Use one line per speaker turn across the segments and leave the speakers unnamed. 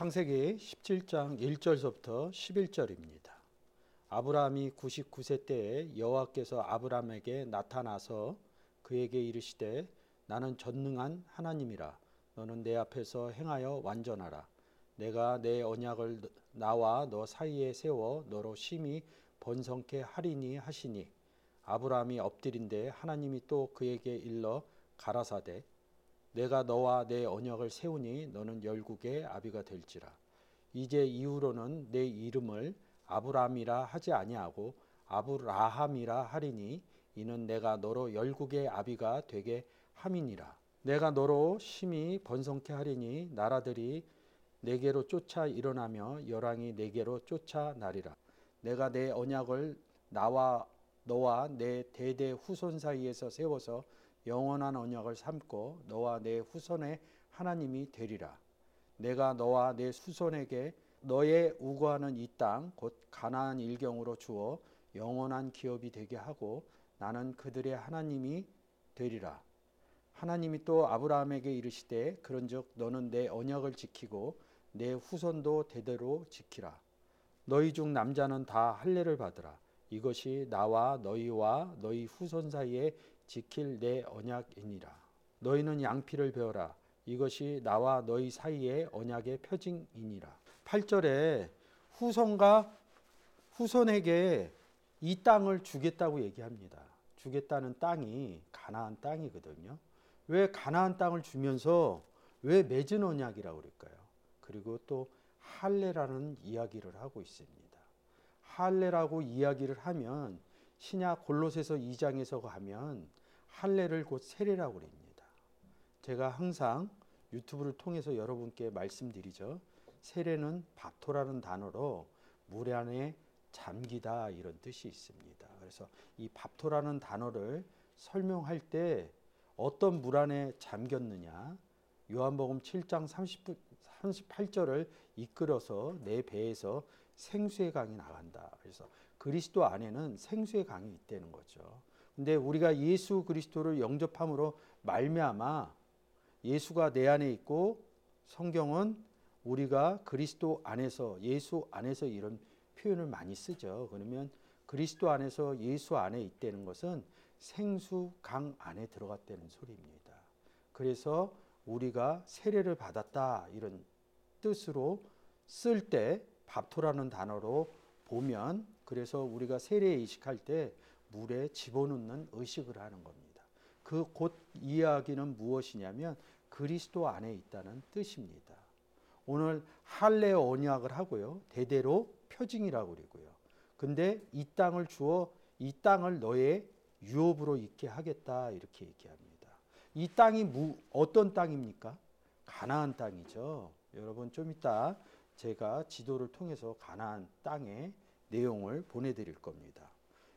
창세기 17장 1절서부터 11절입니다. 아브라함이 99세 때에 여호와께서 아브라함에게 나타나서 그에게 이르시되 나는 전능한 하나님이라. 너는 내 앞에서 행하여 완전하라. 내가 내 언약을 나와 너 사이에 세워 너로 심히 번성케 하리니 하시니 아브라함이 엎드린데 하나님이 또 그에게 일러 가라사대 내가 너와 내 언약을 세우니 너는 열국의 아비가 될지라. 이제 이후로는 내 이름을 아브라함이라 하지 아니하고 아브라함이라 하리니 이는 내가 너로 열국의 아비가 되게 함이니라. 내가 너로 심히 번성케 하리니 나라들이 내게로 쫓아 일어나며 열왕이 내게로 쫓아나리라. 내가 내 언약을 너와 내 대대 후손 사이에서 세워서 영원한 언약을 삼고 너와 내 후손의 하나님이 되리라. 내가 너와 내 후손에게 너의 우거하는 이 땅 곧 가나안 일경으로 주어 영원한 기업이 되게 하고 나는 그들의 하나님이 되리라. 하나님이 또 아브라함에게 이르시되 그런즉 너는 내 언약을 지키고 내 후손도 대대로 지키라. 너희 중 남자는 다 할례를 받으라. 이것이 나와 너희와 너희 후손 사이에 지킬 내 언약이니라. 너희는 양피를 베어라. 이것이 나와 너희 사이의 언약의 표징이니라. 8절에 후손에게 이 땅을 주겠다고 얘기합니다. 주겠다는 땅이 가나안 땅이거든요. 왜 가나안 땅을 주면서 왜 맺은 언약이라고 그럴까요? 그리고 또 할례라는 이야기를 하고 있습니다. 할례라고 이야기를 하면 신약 골로새서 2장에서 가면 할례를 곧 세례라고 그럽니다. 제가 항상 유튜브를 통해서 여러분께 말씀드리죠. 세례는 밥토라는 단어로 물 안에 잠기다 이런 뜻이 있습니다. 그래서 이 밥토라는 단어를 설명할 때 어떤 물 안에 잠겼느냐, 요한복음 7장 38절을 이끌어서 내 배에서 생수의 강이 나간다. 그래서 그리스도 안에는 생수의 강이 있다는 거죠. 근데 우리가 예수 그리스도를 영접함으로 말미암아 예수가 내 안에 있고 성경은 우리가 그리스도 안에서 예수 안에서 이런 표현을 많이 쓰죠. 그러면 그리스도 안에서 예수 안에 있다는 것은 생수 강 안에 들어갔다는 소리입니다. 그래서 우리가 세례를 받았다 이런 뜻으로 쓸 때 밥토라는 단어로 보면 그래서 우리가 세례 의식할 때 물에 집어넣는 의식을 하는 겁니다. 그 곧 이야기는 무엇이냐면 그리스도 안에 있다는 뜻입니다. 오늘 할례 언약을 하고요. 대대로 표징이라고 그러고요. 근데 이 땅을 주어 이 땅을 너의 유업으로 있게 하겠다 이렇게 얘기합니다. 이 땅이 어떤 땅입니까? 가나안 땅이죠. 여러분 좀 이따 제가 지도를 통해서 가나안 땅의 내용을 보내드릴 겁니다.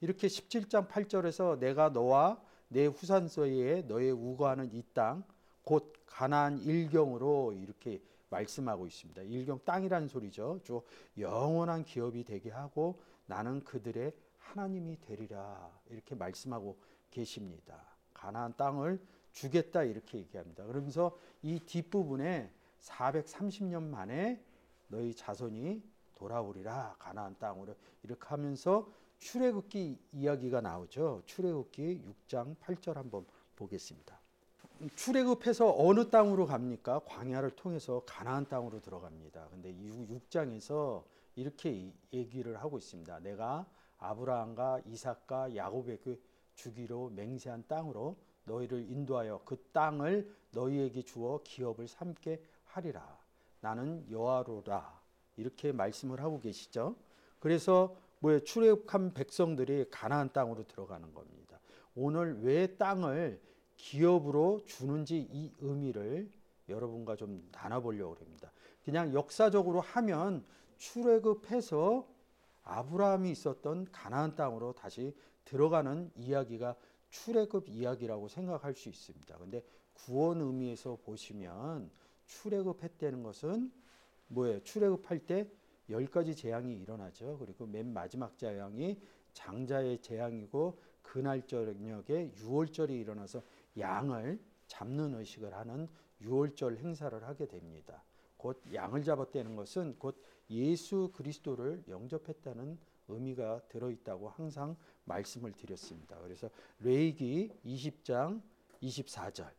이렇게 17장 8절에서 내가 너와 내 후손 사이에 너의 우거하는 이 땅 곧 가나안 일경으로 이렇게 말씀하고 있습니다. 일경 땅이라는 소리죠. 주 영원한 기업이 되게 하고 나는 그들의 하나님이 되리라 이렇게 말씀하고 계십니다. 가나안 땅을 주겠다 이렇게 얘기합니다. 그러면서 이 뒷부분에 430년 만에 너희 자손이 돌아오리라 가나안 땅으로 이렇게 하면서 출애굽기 이야기가 나오죠. 출애굽기 6장 8절 한번 보겠습니다. 출애굽해서 어느 땅으로 갑니까? 광야를 통해서 가나안 땅으로 들어갑니다. 근데 이 6장에서 이렇게 얘기를 하고 있습니다. 내가 아브라함과 이삭과 야곱에게 주기로 맹세한 땅으로 너희를 인도하여 그 땅을 너희에게 주어 기업을 삼게 하리라. 나는 여호와로라. 이렇게 말씀을 하고 계시죠. 그래서 출애굽한 백성들이 가나안 땅으로 들어가는 겁니다. 오늘 왜 땅을 기업으로 주는지 이 의미를 여러분과 좀 나눠보려고 합니다. 그냥 역사적으로 하면 출애굽해서 아브라함이 있었던 가나안 땅으로 다시 들어가는 이야기가 출애굽 이야기라고 생각할 수 있습니다. 근데 구원 의미에서 보시면 출애굽했다는 것은 뭐예요? 출애굽할 때 10가지 재앙이 일어나죠. 그리고 맨 마지막 재앙이 장자의 재앙이고 그날 저녁에 유월절이 일어나서 양을 잡는 의식을 하는 유월절 행사를 하게 됩니다. 곧 양을 잡았다는 것은 곧 예수 그리스도를 영접했다는 의미가 들어있다고 항상 말씀을 드렸습니다. 그래서 레위기 20장 24절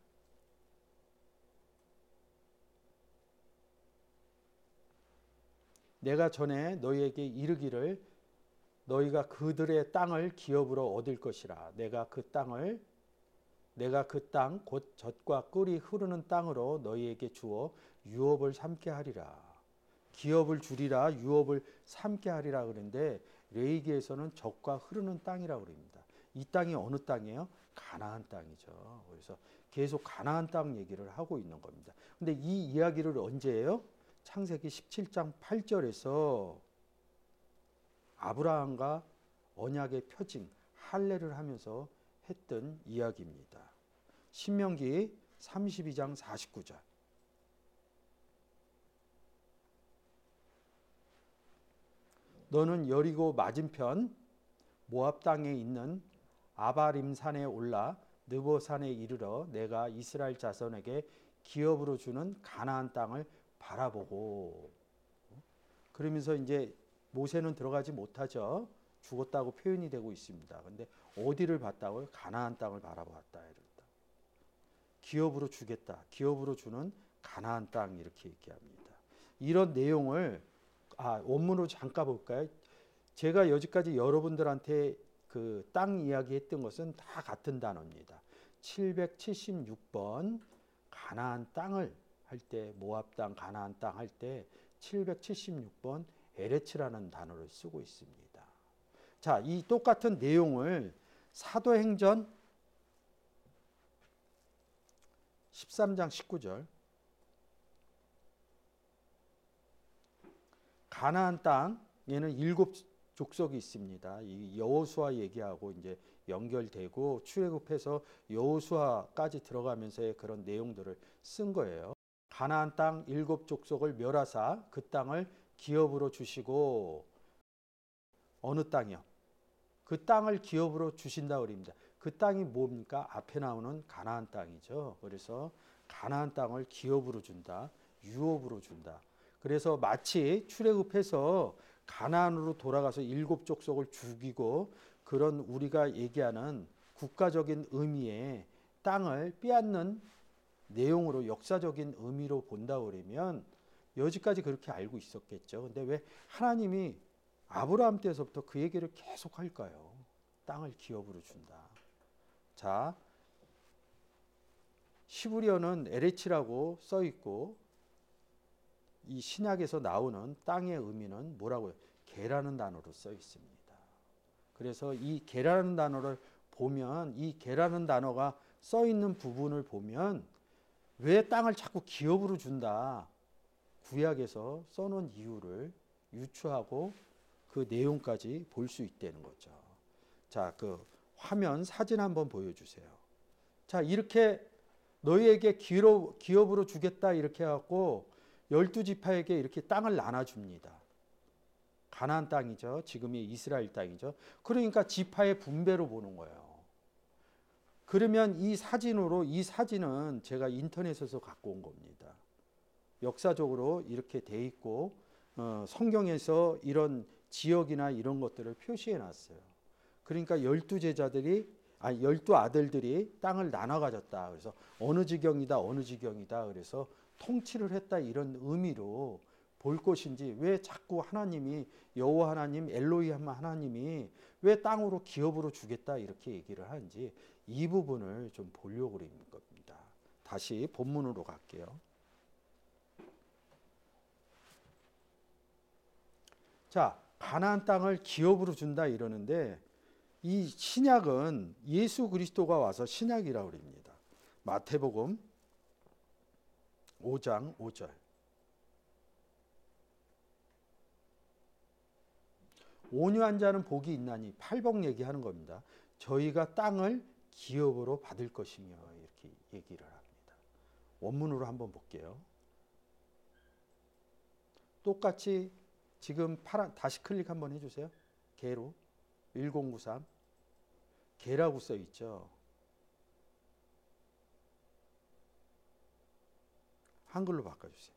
내가 전에 너희에게 이르기를 너희가 그들의 땅을 기업으로 얻을 것이라. 내가 그 땅 곧 젖과 꿀이 흐르는 땅으로 너희에게 주어 유업을 삼게 하리라. 기업을 주리라 유업을 삼게 하리라 그러는데 레위기에서는 젖과 흐르는 땅이라고 그럽니다. 이 땅이 어느 땅이에요? 가나안 땅이죠. 그래서 계속 가나안 땅 얘기를 하고 있는 겁니다. 근데 이 이야기를 언제 해요? 창세기 17장 8절에서 아브라함과 언약의 표징 할례를 하면서 했던 이야기입니다. 신명기 32장 49절 너는 여리고 맞은편 모압 땅에 있는 아바림 산에 올라 느보 산에 이르러 내가 이스라엘 자손에게 기업으로 주는 가나안 땅을 바라보고 그러면서 이제 모세는 들어가지 못하죠. 죽었다고 표현이 되고 있습니다. 근데 어디를 봤다고요? 가나안 땅을 바라보았다 이랬다. 기업으로 주겠다. 기업으로 주는 가나안 땅 이렇게 얘기합니다. 이런 내용을 원문으로 잠깐 볼까요? 제가 여지까지 여러분들한테 그 땅 이야기했던 것은 다 같은 단어입니다. 776번 가나안 땅을 할 때 모압 땅, 가나안 땅 할 때 776번 에레츠라는 단어를 쓰고 있습니다. 자, 이 똑같은 내용을 사도행전 13장 19절 가나안 땅에는 7족속이 있습니다. 이 여호수아 얘기하고 이제 연결되고 출애굽해서 여호수아까지 들어가면서의 그런 내용들을 쓴 거예요. 가나안 땅 7족속을 멸하사 그 땅을 기업으로 주시고 어느 땅이요? 그 땅을 기업으로 주신다 그럽니다. 그 땅이 뭡니까? 앞에 나오는 가나안 땅이죠. 그래서 가나안 땅을 기업으로 준다. 유업으로 준다. 그래서 마치 출애굽해서 가나안으로 돌아가서 7족속을 죽이고 그런 우리가 얘기하는 국가적인 의미의 땅을 빼앗는 내용으로 역사적인 의미로 본다 그러면 여지까지 그렇게 알고 있었겠죠. 근데 왜 하나님이 아브라함 때서부터 그 얘기를 계속 할까요? 땅을 기업으로 준다. 자, 시브리어는 에레치라고 써 있고 이 신약에서 나오는 땅의 의미는 뭐라고요? 개라는 단어로 써 있습니다. 그래서 이 개라는 단어를 보면 이 개라는 단어가 써 있는 부분을 보면 왜 땅을 자꾸 기업으로 준다? 구약에서 써놓은 이유를 유추하고 그 내용까지 볼 수 있다는 거죠. 자, 그 화면 사진 한번 보여주세요. 자, 이렇게 너희에게 기업으로 주겠다 이렇게 해갖고 12지파에게 이렇게 땅을 나눠줍니다. 가나안 땅이죠. 지금의 이스라엘 땅이죠. 그러니까 지파의 분배로 보는 거예요. 그러면 이 사진은 제가 인터넷에서 갖고 온 겁니다. 역사적으로 이렇게 돼 있고 성경에서 이런 지역이나 이런 것들을 표시해 놨어요. 그러니까 12 아들들이 땅을 나눠 가졌다. 그래서 어느 지경이다. 그래서 통치를 했다 이런 의미로 볼 것인지 왜 자꾸 하나님이 여호와 하나님 엘로힘 하나님이 왜 땅으로 기업으로 주겠다 이렇게 얘기를 하는지 이 부분을 좀 보려고 그러는 겁니다. 다시 본문으로 갈게요. 자, 가나안 땅을 기업으로 준다 이러는데 이 신약은 예수 그리스도가 와서 신약이라고 그럽니다. 마태복음 5장 5절. 온유한 자는 복이 있나니 팔복 얘기하는 겁니다. 저희가 땅을 기업으로 받을 것이며 이렇게 얘기를 합니다. 원문으로 한번 볼게요. 똑같이 지금 다시 클릭 한번 해주세요. 개로 1093 개라고 써 있죠. 한글로 바꿔주세요.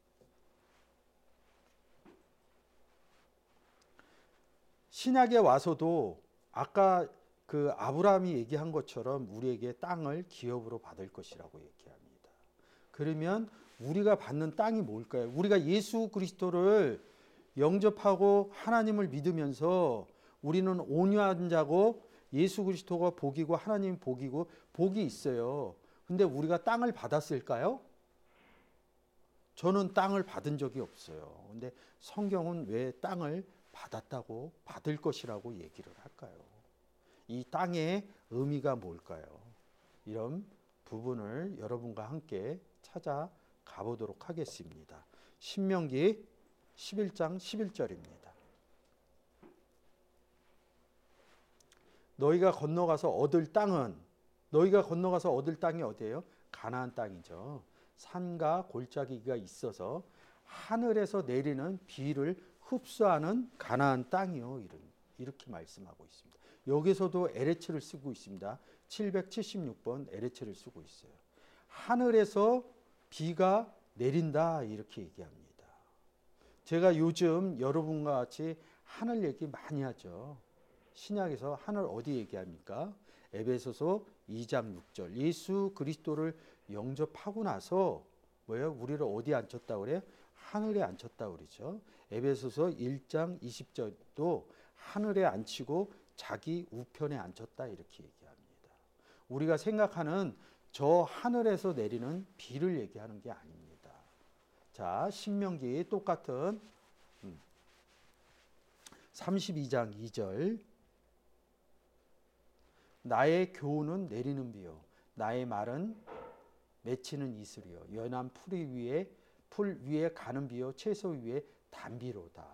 신약에 와서도 아까 그 아브라함이 얘기한 것처럼 우리에게 땅을 기업으로 받을 것이라고 얘기합니다. 그러면 우리가 받는 땅이 뭘까요? 우리가 예수 그리스도를 영접하고 하나님을 믿으면서 우리는 온유한 자고 예수 그리스도가 복이고 하나님이 복이고 복이 있어요. 근데 우리가 땅을 받았을까요? 저는 땅을 받은 적이 없어요. 근데 성경은 왜 땅을 받았다고 받을 것이라고 얘기를 할까요? 이 땅의 의미가 뭘까요? 이런 부분을 여러분과 함께 찾아가 보도록 하겠습니다. 신명기 11장 11절입니다. 너희가 건너가서 얻을 땅이 어디예요? 가나안 땅이죠. 산과 골짜기가 있어서 하늘에서 내리는 비를 흡수하는 가나안 땅이요. 이렇게 말씀하고 있습니다. 여기서도 에레츠를 쓰고 있습니다. 776번 에레츠를 쓰고 있어요. 하늘에서 비가 내린다 이렇게 얘기합니다. 제가 요즘 여러분과 같이 하늘 얘기 많이 하죠. 신약에서 하늘 어디 얘기합니까? 에베소서 2장 6절. 예수 그리스도를 영접하고 나서 뭐예요? 우리를 어디 앉혔다 그래요? 하늘에 앉혔다 그러죠. 에베소서 1장 20절도 하늘에 앉히고 자기 우편에 앉혔다 이렇게 얘기합니다. 우리가 생각하는 저 하늘에서 내리는 비를 얘기하는 게 아닙니다. 자, 신명기 똑같은 32장 2절. 나의 교훈은 내리는 비요, 나의 말은 맺히는 이슬이요, 연한 풀 위에 가는 비요, 채소 위에 단비로다.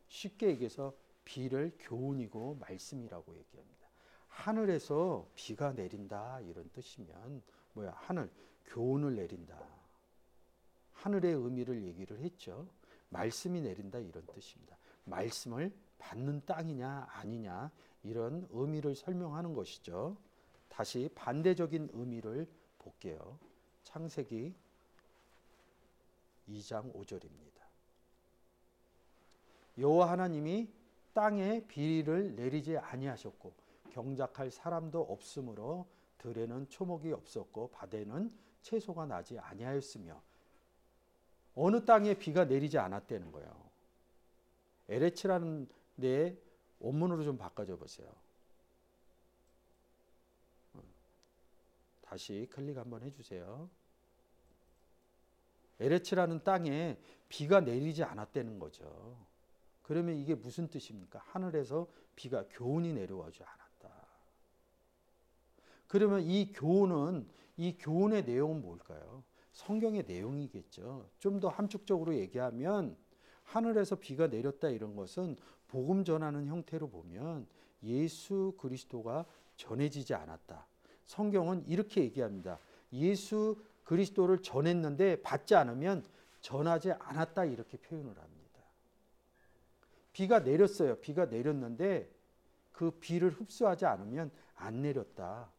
쉽게 얘기해서 비를 교훈이고 말씀이라고 얘기합니다. 하늘에서 비가 내린다 이런 뜻이면 뭐야? 하늘 교훈을 내린다. 하늘의 의미를 얘기를 했죠. 말씀이 내린다 이런 뜻입니다. 말씀을 받는 땅이냐 아니냐 이런 의미를 설명하는 것이죠. 다시 반대적인 의미를 볼게요. 창세기 2장 5절입니다. 여호와 하나님이 땅에 비를 내리지 아니하셨고 경작할 사람도 없으므로 들에는 초목이 없었고 밭에는 채소가 나지 아니하였으며. 어느 땅에 비가 내리지 않았다는 거예요. 에레츠라는 데 원문으로 좀 바꿔줘 보세요. 다시 클릭 한번 해주세요. 에레츠라는 땅에 비가 내리지 않았다는 거죠. 그러면 이게 무슨 뜻입니까? 하늘에서 비가 교훈이 내려와지 않았다. 그러면 이 교훈의 내용은 뭘까요? 성경의 내용이겠죠. 좀 더 함축적으로 얘기하면 하늘에서 비가 내렸다 이런 것은 복음 전하는 형태로 보면 예수 그리스도가 전해지지 않았다. 성경은 이렇게 얘기합니다. 예수 그리스도를 전했는데 받지 않으면 전하지 않았다 이렇게 표현을 합니다. 비가 내렸어요. 비가 내렸는데 그 비를 흡수하지 않으면 안 내렸다.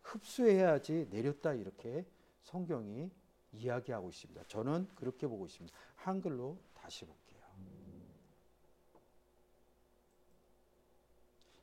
흡수해야지 내렸다 이렇게 성경이 이야기하고 있습니다. 저는 그렇게 보고 있습니다. 한글로 다시 볼게요.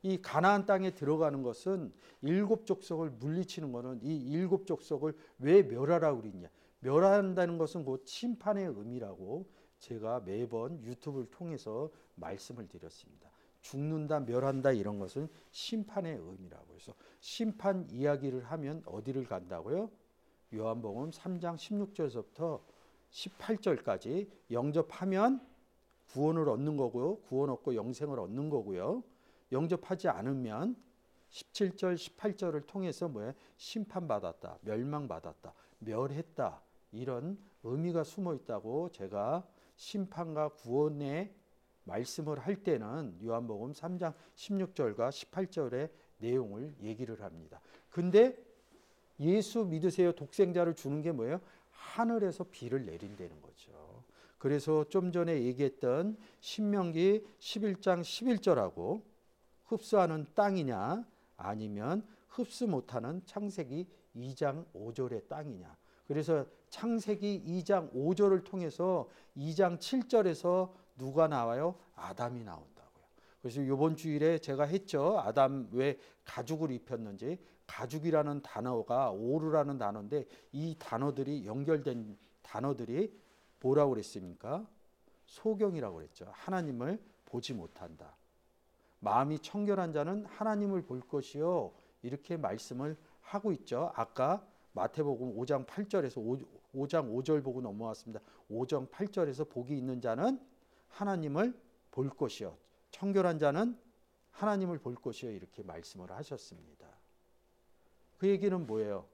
이 가나안 땅에 들어가는 것은 일곱 족속을 물리치는 것은 이 일곱 족속을 왜 멸하라고 그랬냐. 멸한다는 것은 곧 심판의 의미라고 제가 매번 유튜브를 통해서 말씀을 드렸습니다. 죽는다, 멸한다 이런 것은 심판의 의미라고 해서 심판 이야기를 하면 어디를 간다고요? 요한복음 3장 16절에서부터 18절까지 영접하면 구원을 얻는 거고요. 구원 얻고 영생을 얻는 거고요. 영접하지 않으면 17절, 18절을 통해서 뭐예요? 심판받았다, 멸망받았다, 멸했다 이런 의미가 숨어 있다고 제가 심판과 구원의 말씀을 할 때는 요한복음 3장 16절과 18절의 내용을 얘기를 합니다. 근데 예수 믿으세요 독생자를 주는 게 뭐예요? 하늘에서 비를 내린다는 거죠. 그래서 좀 전에 얘기했던 신명기 11장 11절하고 흡수하는 땅이냐 아니면 흡수 못하는 창세기 2장 5절의 땅이냐. 그래서 창세기 2장 5절을 통해서 2장 7절에서 누가 나와요? 아담이 나온다고요. 그래서 이번 주일에 제가 했죠. 아담 왜 가죽을 입혔는지. 가죽이라는 단어가 오르라는 단어인데 이 단어들이 연결된 단어들이 뭐라고 그랬습니까? 소경이라고 그랬죠. 하나님을 보지 못한다. 마음이 청결한 자는 하나님을 볼 것이요. 이렇게 말씀을 하고 있죠. 아까 마태복음 5장 8절에서 5장 5절 보고 넘어왔습니다. 5장 8절에서 복이 있는 자는 하나님을 볼 것이요. 청결한 자는 하나님을 볼 것이요. 이렇게 말씀을 하셨습니다. 그 얘기는 뭐예요?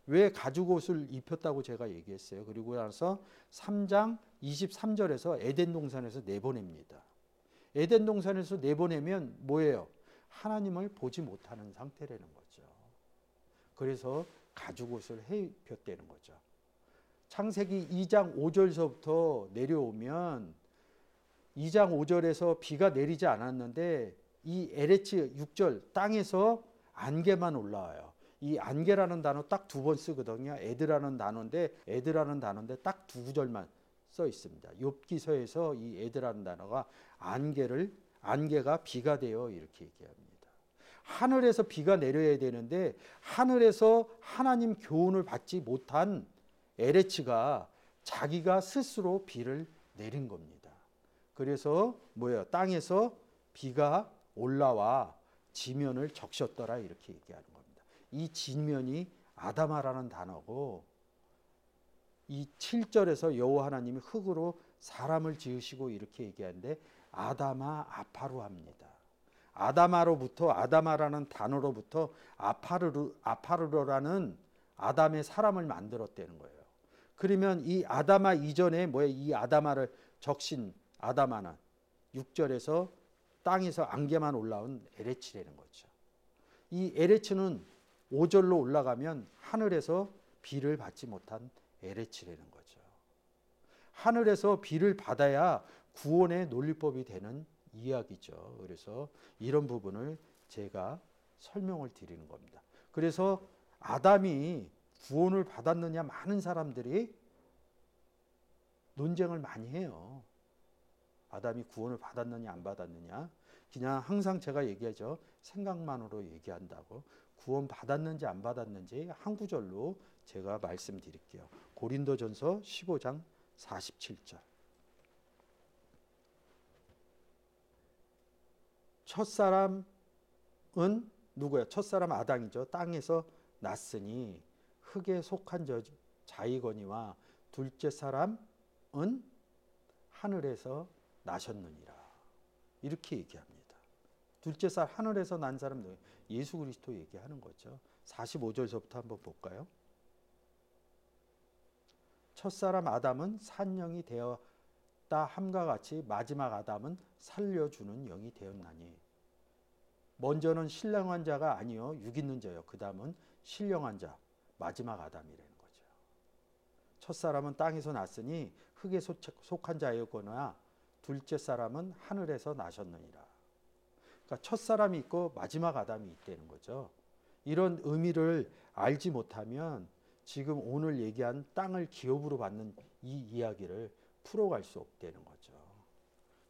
왜 가죽 옷을 입혔다고 제가 얘기했어요. 그리고 나서 3장 23절에서 에덴 동산에서 내보냅니다. 에덴 동산에서 내보내면 뭐예요? 하나님을 보지 못하는 상태라는 거죠. 그래서 가죽 옷을 해 입혔다는 거죠. 창세기 2장 5절서부터 내려오면 2장 5절에서 비가 내리지 않았는데 이 에레치 6절 땅에서 안개만 올라와요. 이 안개라는 단어 딱 두 번 쓰거든요. 에드라는 단어인데 딱 두 구절만 써 있습니다. 욥기서에서 이 에드라는 단어가 안개가 비가 되어 이렇게 얘기합니다. 하늘에서 비가 내려야 되는데 하늘에서 하나님 교훈을 받지 못한 에레치가 자기가 스스로 비를 내린 겁니다. 그래서 뭐예요? 땅에서 비가 올라와 지면을 적셨더라 이렇게 얘기하는 겁니다. 이 지면이 아담아라는 단어고 이 7절에서 여호와 하나님이 흙으로 사람을 지으시고 이렇게 얘기하는데 아담아 아파루 합니다. 아담아라는 단어로부터 아파르로라는 아담의 사람을 만들었다는 거예요. 그러면 이 아담아 이전에 뭐예요? 이 아담아를 적신 아담아는 6절에서 땅에서 안개만 올라온 에레치라는 거죠. 이 에레치는 5절로 올라가면 하늘에서 비를 받지 못한 에레치라는 거죠. 하늘에서 비를 받아야 구원의 논리법이 되는 이야기죠. 그래서 이런 부분을 제가 설명을 드리는 겁니다. 그래서 아담이 구원을 받았느냐 많은 사람들이 논쟁을 많이 해요. 아담이 구원을 받았느냐 안 받았느냐. 그냥 항상 제가 얘기하죠. 생각만으로 얘기한다고. 구원 받았는지 안 받았는지 한 구절로 제가 말씀드릴게요. 고린도전서 15장 47절. 첫사람은 누구야? 첫사람 아담이죠. 땅에서 났으니 흙에 속한 자이거니와 둘째 사람은 하늘에서 나셨느니라. 이렇게 얘기합니다. 둘째 살 하늘에서 난 사람 예수 그리스도 얘기하는 거죠. 45절서부터 한번 볼까요? 첫사람 아담은 산영이 되었다 함과 같이 마지막 아담은 살려주는 영이 되었나니 먼저는 신령한 자가 아니요 육 있는 자요 그 다음은 신령한 자 마지막 아담이라는 거죠. 첫사람은 땅에서 났으니 흙에 속한 자였거나 둘째 사람은 하늘에서 나셨느니라. 그러니까 첫사람이 있고 마지막 아담이 있다는 거죠. 이런 의미를 알지 못하면 지금 오늘 얘기한 땅을 기업으로 받는 이 이야기를 풀어갈 수 없다는 거죠.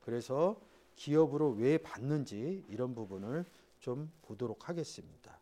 그래서 기업으로 왜 받는지 이런 부분을 좀 보도록 하겠습니다.